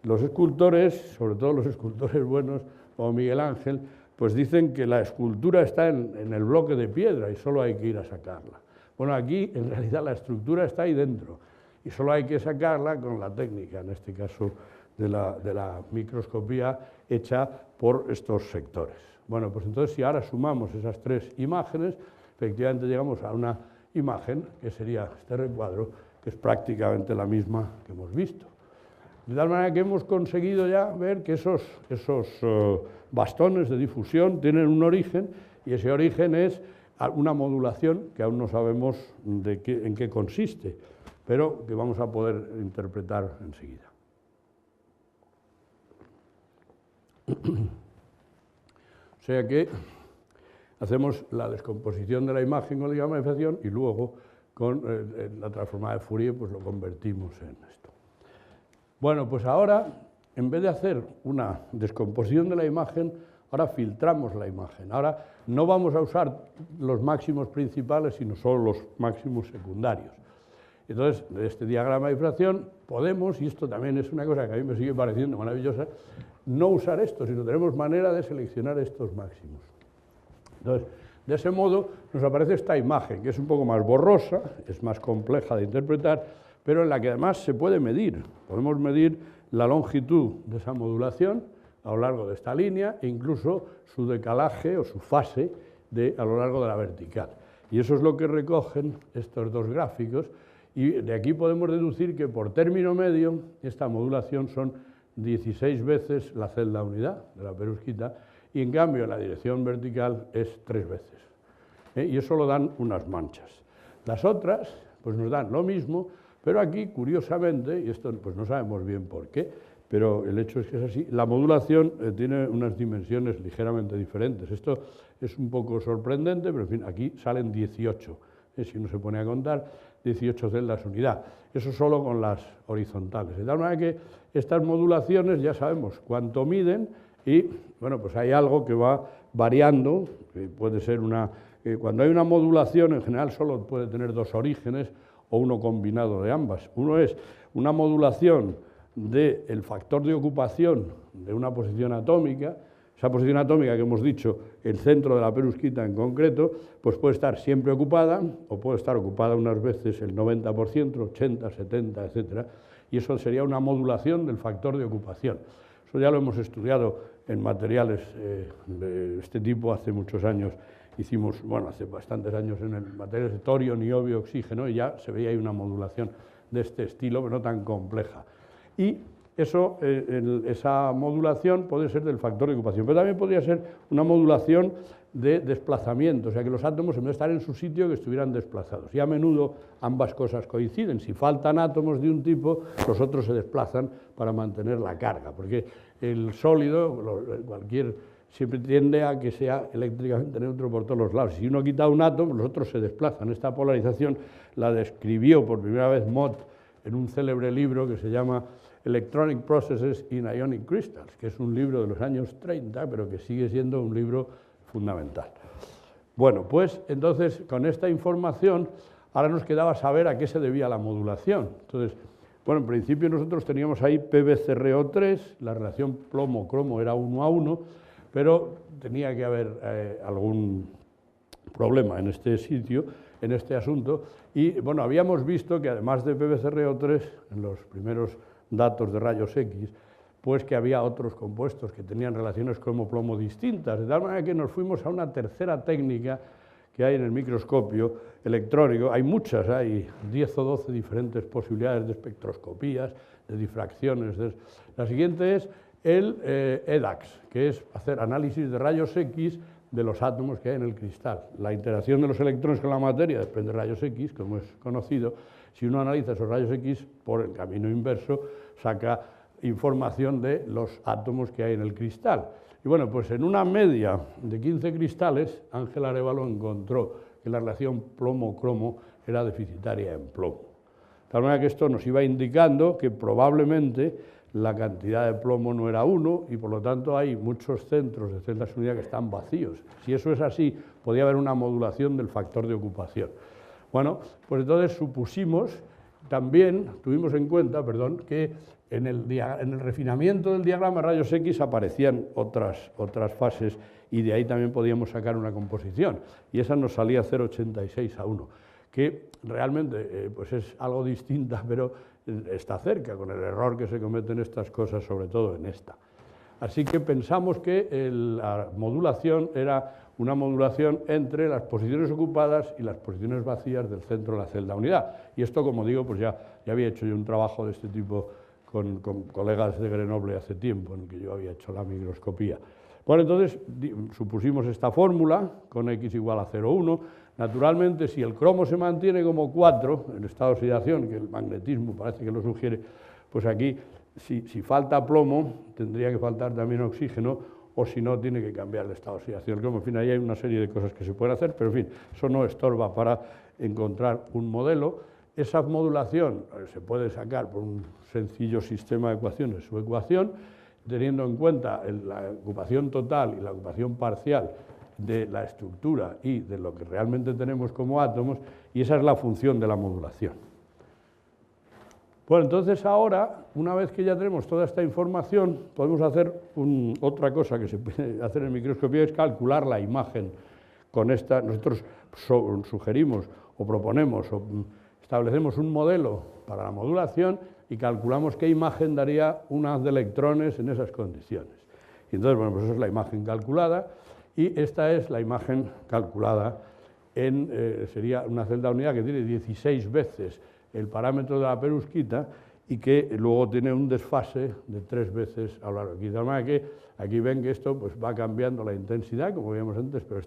Los escultores, sobre todo los escultores buenos, como Miguel Ángel, pues dicen que la escultura está en el bloque de piedra y solo hay que ir a sacarla. Bueno, aquí en realidad la estructura está ahí dentro y solo hay que sacarla con la técnica, en este caso de la microscopía hecha por estos sectores. Bueno, pues entonces si ahora sumamos esas 3 imágenes, efectivamente llegamos a una imagen que sería este recuadro, que es prácticamente la misma que hemos visto. De tal manera que hemos conseguido ya ver que esos bastones de difusión tienen un origen y ese origen es una modulación que aún no sabemos en qué consiste, pero que vamos a poder interpretar enseguida. O sea que hacemos la descomposición de la imagen con la diagrama de difracción y luego con la transformada de Fourier pues lo convertimos en esto. Bueno, pues ahora, en vez de hacer una descomposición de la imagen, ahora filtramos la imagen. Ahora no vamos a usar los máximos principales, sino solo los máximos secundarios. Entonces, de este diagrama de difracción podemos, y esto también es una cosa que a mí me sigue pareciendo maravillosa, no usar esto, sino tenemos manera de seleccionar estos máximos. Entonces, de ese modo nos aparece esta imagen, que es un poco más borrosa, es más compleja de interpretar, pero en la que además se puede medir. Podemos medir la longitud de esa modulación a lo largo de esta línea e incluso su decalaje o su fase a lo largo de la vertical. Y eso es lo que recogen estos dos gráficos, y de aquí podemos deducir que por término medio esta modulación son 16 veces la celda unidad de la perusquita, y en cambio en la dirección vertical es 3 veces. Y eso lo dan unas manchas. Las otras pues nos dan lo mismo, pero aquí curiosamente, y esto pues no sabemos bien por qué, pero el hecho es que es así, la modulación tiene unas dimensiones ligeramente diferentes. Esto es un poco sorprendente, pero en fin, aquí salen 18, si uno se pone a contar, 18 celdas unidad. Eso solo con las horizontales. De tal manera que estas modulaciones ya sabemos cuánto miden y, bueno, pues hay algo que va variando, que puede ser cuando hay una modulación, en general solo puede tener dos orígenes o uno combinado de ambas. Uno es una modulación del factor de ocupación de una posición atómica. Esa posición atómica que hemos dicho, el centro de la perusquita en concreto, pues puede estar siempre ocupada o puede estar ocupada unas veces el 90%, 80, 70, etc. Y eso sería una modulación del factor de ocupación. Eso ya lo hemos estudiado en materiales de este tipo hace muchos años. Hicimos, bueno, hace bastantes años en el materiales de torio, niobio, oxígeno, y ya se veía ahí una modulación de este estilo, pero no tan compleja. Y eso, esa modulación puede ser del factor de ocupación, pero también podría ser una modulación de desplazamiento, o sea que los átomos en vez de estar en su sitio que estuvieran desplazados. Y a menudo ambas cosas coinciden. Si faltan átomos de un tipo, los otros se desplazan para mantener la carga, porque el sólido, siempre tiende a que sea eléctricamente neutro por todos los lados. Si uno quita un átomo, los otros se desplazan. Esta polarización la describió por primera vez Mott en un célebre libro que se llama Electronic Processes in Ionic Crystals, que es un libro de los años 30, pero que sigue siendo un libro fundamental. Bueno, pues entonces con esta información ahora nos quedaba saber a qué se debía la modulación. Entonces, bueno, en principio nosotros teníamos ahí PbCrO3, la relación plomo-cromo era 1:1, pero tenía que haber algún problema en este sitio, en este asunto, y bueno, habíamos visto que además de PbCrO3, en los primeros datos de rayos X, pues que había otros compuestos que tenían relaciones cromo-plomo distintas, de tal manera que nos fuimos a una tercera técnica que hay en el microscopio electrónico. Hay muchas, hay 10 o 12 diferentes posibilidades de espectroscopías, de difracciones. La siguiente es el EDAX, que es hacer análisis de rayos X de los átomos que hay en el cristal. La interacción de los electrones con la materia depende de rayos X, como es conocido. Si uno analiza esos rayos X por el camino inverso, saca información de los átomos que hay en el cristal. Y bueno, pues en una media de 15 cristales, Ángel Arévalo encontró que la relación plomo-cromo era deficitaria en plomo. De tal manera que esto nos iba indicando que probablemente la cantidad de plomo no era 1 y por lo tanto hay muchos centros de celdas unidad que están vacíos. Si eso es así, podría haber una modulación del factor de ocupación. Bueno, pues entonces supusimos, también tuvimos en cuenta, que en el refinamiento del diagrama de rayos X aparecían otras fases y de ahí también podíamos sacar una composición. Y esa nos salía 0,86:1, que realmente pues es algo distinta, pero está cerca con el error que se comete en estas cosas, sobre todo en esta. Así que pensamos que la modulación era una modulación entre las posiciones ocupadas y las posiciones vacías del centro de la celda unidad. Y esto, como digo, pues ya había hecho yo un trabajo de este tipo con colegas de Grenoble hace tiempo, en el que yo había hecho la microscopía. Bueno, entonces supusimos esta fórmula con X igual a 0,1. Naturalmente, si el cromo se mantiene como 4 en estado de oxidación, que el magnetismo parece que lo sugiere, pues aquí, si falta plomo, tendría que faltar también oxígeno, o si no, tiene que cambiar el estado de oxidación del cromo. En fin, ahí hay una serie de cosas que se pueden hacer, pero en fin, eso no estorba para encontrar un modelo. Esa modulación se puede sacar por un sencillo sistema de ecuaciones, su ecuación, teniendo en cuenta la ocupación total y la ocupación parcial de la estructura y de lo que realmente tenemos como átomos, y esa es la función de la modulación. Bueno, entonces ahora, una vez que ya tenemos toda esta información, podemos hacer otra cosa que se puede hacer en microscopía, es calcular la imagen con esta. Nosotros sugerimos o proponemos o establecemos un modelo para la modulación y calculamos qué imagen daría una haz de electrones en esas condiciones. Y entonces, bueno, pues esa es la imagen calculada y esta es la imagen calculada sería una celda unidad que tiene 16 veces el parámetro de la perusquita y que luego tiene un desfase de 3 veces a lo largo. De tal manera que aquí ven que esto pues, va cambiando la intensidad, como veíamos antes, pero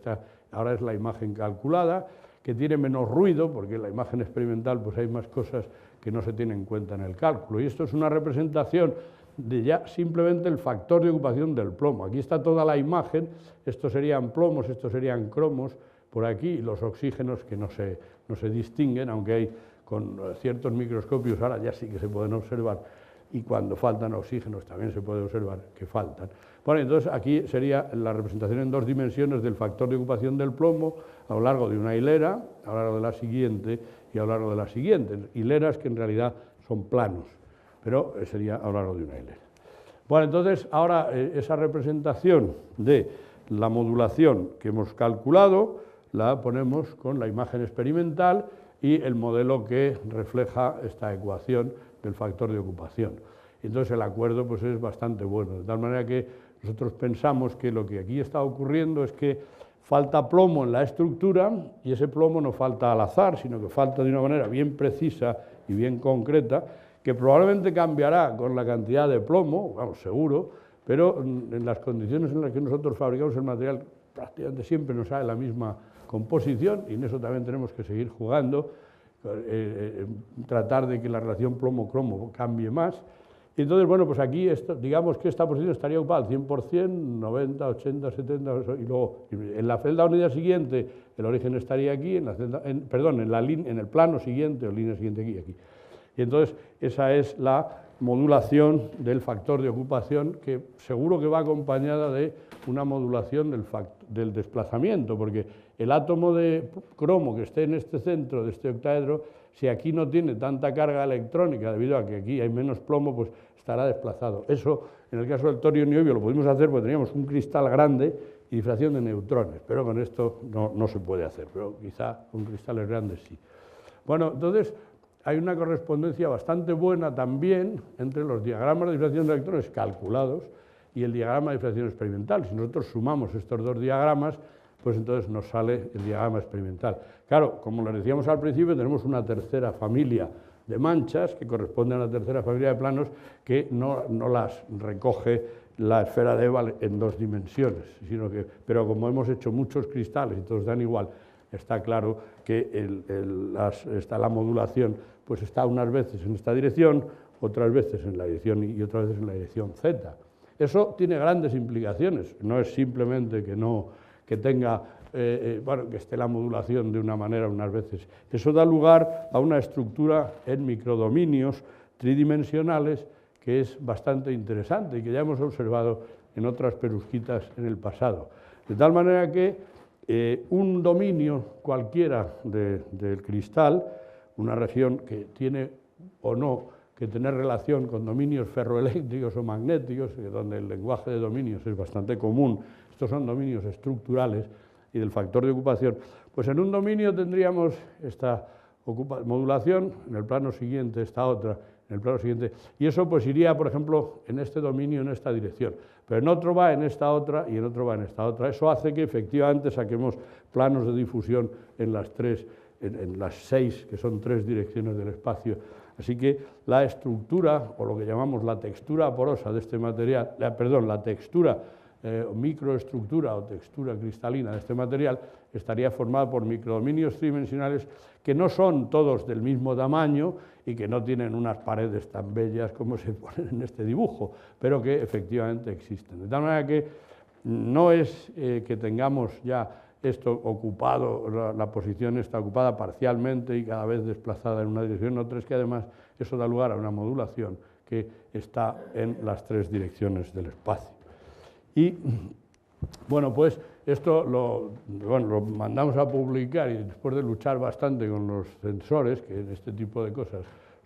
ahora es la imagen calculada, que tiene menos ruido, porque en la imagen experimental pues, hay más cosas que no se tienen en cuenta en el cálculo. Y esto es una representación de ya simplemente el factor de ocupación del plomo. Aquí está toda la imagen, estos serían plomos, estos serían cromos, por aquí, y los oxígenos que no se distinguen, aunque hay con ciertos microscopios ahora ya sí que se pueden observar, y cuando faltan oxígenos también se puede observar que faltan. Bueno, entonces aquí sería la representación en 2 dimensiones del factor de ocupación del plomo a lo largo de una hilera, a lo largo de la siguiente y a lo largo de la siguiente. Hileras que en realidad son planos, pero sería a lo largo de una hilera. Bueno, entonces ahora esa representación de la modulación que hemos calculado la ponemos con la imagen experimental y el modelo que refleja esta ecuación del factor de ocupación. Entonces el acuerdo pues, es bastante bueno, de tal manera que nosotros pensamos que lo que aquí está ocurriendo es que falta plomo en la estructura y ese plomo no falta al azar, sino que falta de una manera bien precisa y bien concreta, que probablemente cambiará con la cantidad de plomo, vamos, seguro, pero en las condiciones en las que nosotros fabricamos el material prácticamente siempre nos sale la misma composición y en eso también tenemos que seguir jugando, tratar de que la relación plomo-cromo cambie más. Y entonces, bueno, pues aquí digamos que esta posición estaría ocupada al 100%, 90, 80, 70, y luego en la celda unidad siguiente el origen estaría aquí, en el plano siguiente o línea siguiente aquí y aquí. Y entonces esa es la modulación del factor de ocupación que seguro que va acompañada de una modulación del desplazamiento, porque el átomo de cromo que esté en este centro de este octaedro, si aquí no tiene tanta carga electrónica debido a que aquí hay menos plomo, pues estará desplazado. Eso, en el caso del torio niobio, lo pudimos hacer porque teníamos un cristal grande y difracción de neutrones, pero con esto no se puede hacer, pero quizá con cristales grandes sí. Bueno, entonces hay una correspondencia bastante buena también entre los diagramas de difracción de electrones calculados y el diagrama de difracción experimental. Si nosotros sumamos estos 2 diagramas, pues entonces nos sale el diagrama experimental. Claro, como les decíamos al principio, tenemos una tercera familia de manchas que corresponde a una tercera familia de planos que no las recoge la esfera de Eva en 2 dimensiones, pero como hemos hecho muchos cristales y todos dan igual, está claro que la modulación pues está unas veces en esta dirección, otras veces en la dirección y otras veces en la dirección Z. Eso tiene grandes implicaciones, no es simplemente que tenga, que esté la modulación de una manera unas veces. Eso da lugar a una estructura en microdominios tridimensionales que es bastante interesante y que ya hemos observado en otras perusquitas en el pasado. De tal manera que un dominio cualquiera del cristal, una región que tiene o no que tener relación con dominios ferroeléctricos o magnéticos, donde el lenguaje de dominios es bastante común, estos son dominios estructurales y del factor de ocupación, pues en un dominio tendríamos esta modulación, en el plano siguiente esta otra, en el plano siguiente, y eso pues iría, por ejemplo, en este dominio en esta dirección, pero en otro va en esta otra y en otro va en esta otra. Eso hace que efectivamente saquemos planos de difusión en las 6, que son 3 direcciones del espacio. Así que la estructura, o lo que llamamos la textura porosa de este material, la textura microestructura o textura cristalina de este material estaría formada por microdominios tridimensionales que no son todos del mismo tamaño y que no tienen unas paredes tan bellas como se ponen en este dibujo, pero que efectivamente existen. De tal manera que no es que tengamos ya esto ocupado, la posición está ocupada parcialmente y cada vez desplazada en una dirección, otra, es que además eso da lugar a una modulación que está en las 3 direcciones del espacio. Y bueno, pues esto lo mandamos a publicar y después de luchar bastante con los censores, que en este tipo de cosas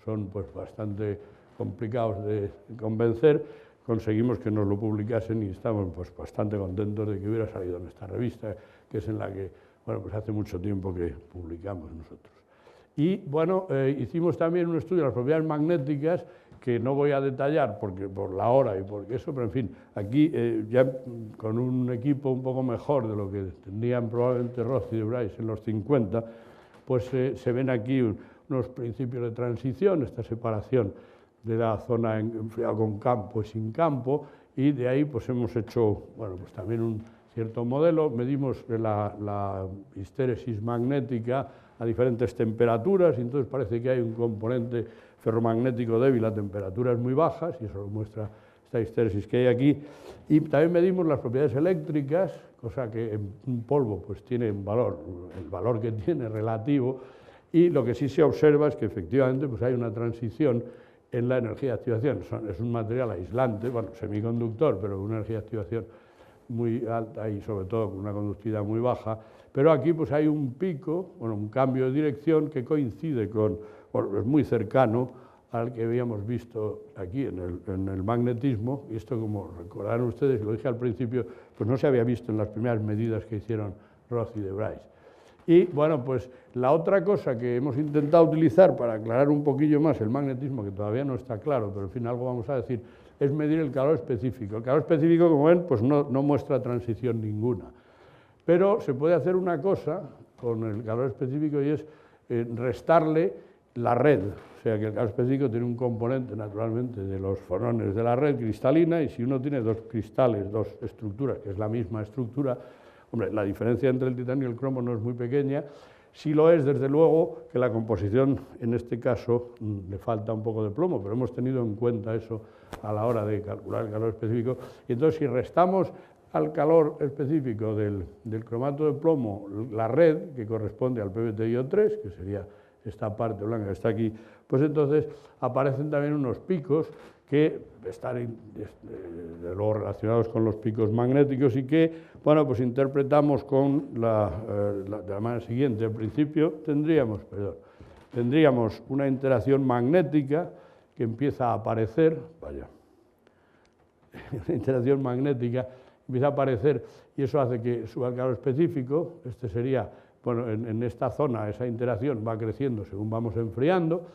son pues bastante complicados de convencer, conseguimos que nos lo publicasen y estamos pues bastante contentos de que hubiera salido en esta revista, que es en la que, bueno, pues hace mucho tiempo que publicamos nosotros. Y bueno, hicimos también un estudio de las propiedades magnéticas que no voy a detallar porque por la hora y porque eso, pero en fin, aquí ya con un equipo un poco mejor de lo que tendrían probablemente Roth y de Bryce en los 50, pues se ven aquí unos principios de transición, esta separación de la zona enfriada con campo y sin campo, y de ahí pues hemos hecho, bueno, pues también un cierto modelo, medimos la histéresis magnética a diferentes temperaturas, y entonces parece que hay un componente ferromagnético débil a temperaturas muy bajas, y eso lo muestra esta histéresis que hay aquí, y también medimos las propiedades eléctricas, cosa que en un polvo pues tiene un valor, el valor que tiene relativo, y lo que sí se observa es que efectivamente pues hay una transición en la energía de activación. Es un material aislante, bueno, semiconductor, pero con una energía de activación muy alta y sobre todo con una conductividad muy baja, pero aquí pues hay un pico, bueno, un cambio de dirección que coincide con, bueno, es muy cercano al que habíamos visto aquí en el magnetismo, y esto, como recordarán ustedes, lo dije al principio, pues no se había visto en las primeras medidas que hicieron Roth y de Bryce. Y bueno, pues la otra cosa que hemos intentado utilizar para aclarar un poquillo más el magnetismo, que todavía no está claro, pero en fin algo vamos a decir, es medir el calor específico. El calor específico, como ven, pues no muestra transición ninguna. Pero se puede hacer una cosa con el calor específico y es restarle la red. O sea que el calor específico tiene un componente, naturalmente, de los fonones de la red cristalina, y si uno tiene dos cristales, dos estructuras, que es la misma estructura, hombre, la diferencia entre el titanio y el cromo no es muy pequeña. Sí lo es, desde luego, que la composición, en este caso, le falta un poco de plomo, pero hemos tenido en cuenta eso a la hora de calcular el calor específico. Y entonces, si restamos al calor específico del cromato de plomo la red, que corresponde al PbTiO3, que sería esta parte blanca que está aquí, pues entonces aparecen también unos picos que están de luego relacionados con los picos magnéticos y que, bueno, pues interpretamos con de la manera siguiente. Al principio tendríamos una interacción magnética que empieza a aparecer, una interacción magnética empieza a aparecer y eso hace que suba el calor específico. Este sería, bueno, en esta zona esa interacción va creciendo según vamos enfriando,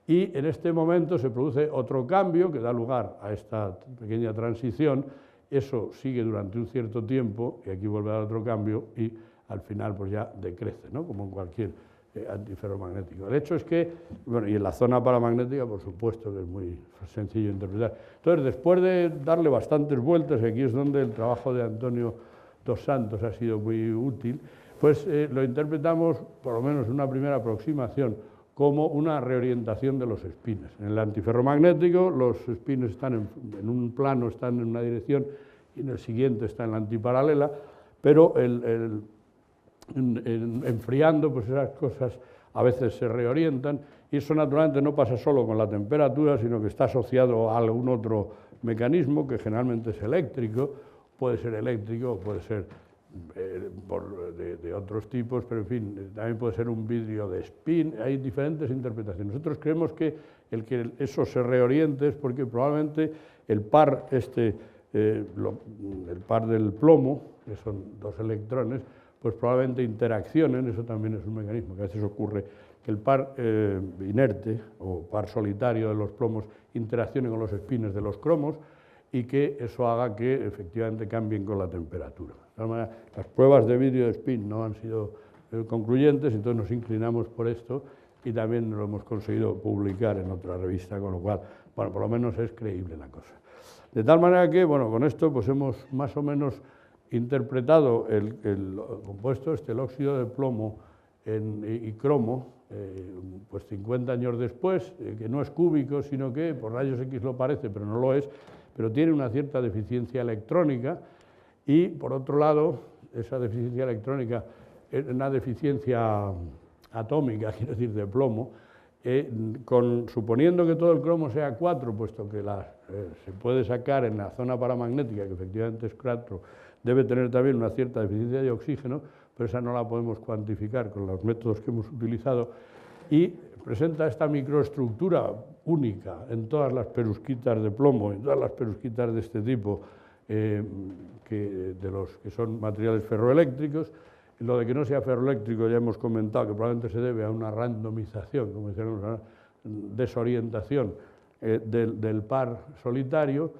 y en este momento se produce otro cambio que da lugar a esta pequeña transición. Eso sigue durante un cierto tiempo y aquí vuelve a dar otro cambio y al final pues ya decrece, ¿no? Como en cualquier antiferromagnético. El hecho es que, bueno, y en la zona paramagnética, por supuesto, que es muy sencillo de interpretar. Entonces, después de darle bastantes vueltas, y aquí es donde el trabajo de Antonio dos Santos ha sido muy útil, pues lo interpretamos, por lo menos en una primera aproximación, como una reorientación de los espines. En el antiferromagnético los espines están en un plano, están en una dirección, y en el siguiente está en la antiparalela, pero enfriando, pues esas cosas a veces se reorientan, y eso naturalmente no pasa solo con la temperatura, sino que está asociado a algún otro mecanismo que generalmente es eléctrico, puede ser eléctrico o puede ser de otros tipos, pero en fin, también puede ser un vidrio de spin, hay diferentes interpretaciones. Nosotros creemos que eso se reoriente es porque probablemente el par, el par del plomo, que son dos electrones, pues probablemente interaccionen, eso también es un mecanismo que a veces ocurre, que el par inerte o par solitario de los plomos interaccione con los espines de los cromos y que eso haga que efectivamente cambien con la temperatura. De tal manera, las pruebas de vidrio de spin no han sido concluyentes, entonces nos inclinamos por esto y también lo hemos conseguido publicar en otra revista, con lo cual, bueno, por lo menos es creíble la cosa. De tal manera que, bueno, con esto pues hemos más o menos interpretado el compuesto, el óxido de plomo y cromo, pues 50 años después, que no es cúbico, sino que por rayos X lo parece, pero no lo es, pero tiene una cierta deficiencia electrónica, y por otro lado, esa deficiencia electrónica es una deficiencia atómica, quiero decir, de plomo, suponiendo que todo el cromo sea 4, puesto que se puede sacar en la zona paramagnética, que efectivamente es 4, debe tener también una cierta deficiencia de oxígeno, pero esa no la podemos cuantificar con los métodos que hemos utilizado, y presenta esta microestructura única en todas las perusquitas de plomo, en todas las perusquitas de este tipo, de los que son materiales ferroeléctricos. Lo de que no sea ferroeléctrico ya hemos comentado que probablemente se debe a una randomización, como decíamos, una desorientación del par solitario,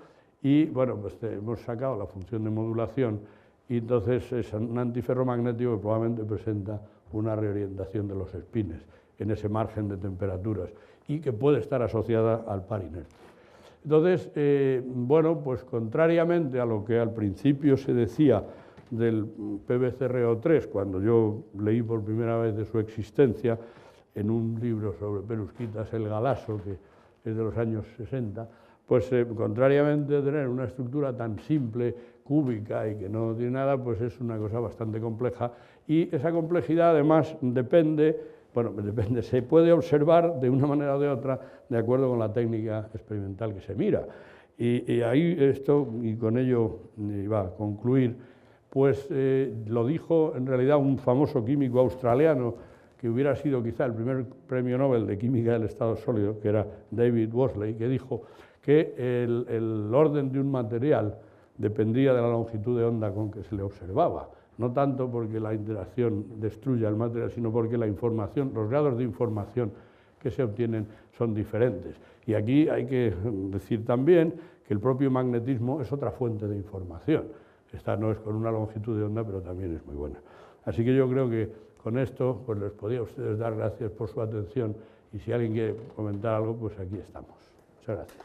y bueno, pues hemos sacado la función de modulación, y entonces es un antiferromagnético que probablemente presenta una reorientación de los espines en ese margen de temperaturas y que puede estar asociada al par inerte. Entonces, bueno, pues contrariamente a lo que al principio se decía del PbCrO3, cuando yo leí por primera vez de su existencia en un libro sobre perusquitas, el Galasso, que es de los años 60, pues contrariamente a tener una estructura tan simple, cúbica y que no tiene nada, pues es una cosa bastante compleja, y esa complejidad además depende, se puede observar de una manera o de otra de acuerdo con la técnica experimental que se mira. Y ahí esto, y con ello iba a concluir, pues lo dijo en realidad un famoso químico australiano que hubiera sido quizá el primer premio Nobel de química del estado sólido, que era David Worsley, que dijo que el orden de un material dependía de la longitud de onda con que se le observaba, no tanto porque la interacción destruya el material, sino porque la información, los grados de información que se obtienen son diferentes. Y aquí hay que decir también que el propio magnetismo es otra fuente de información. Esta no es con una longitud de onda, pero también es muy buena. Así que yo creo que con esto pues les podría a ustedes dar gracias por su atención, y si alguien quiere comentar algo, pues aquí estamos. Muchas gracias.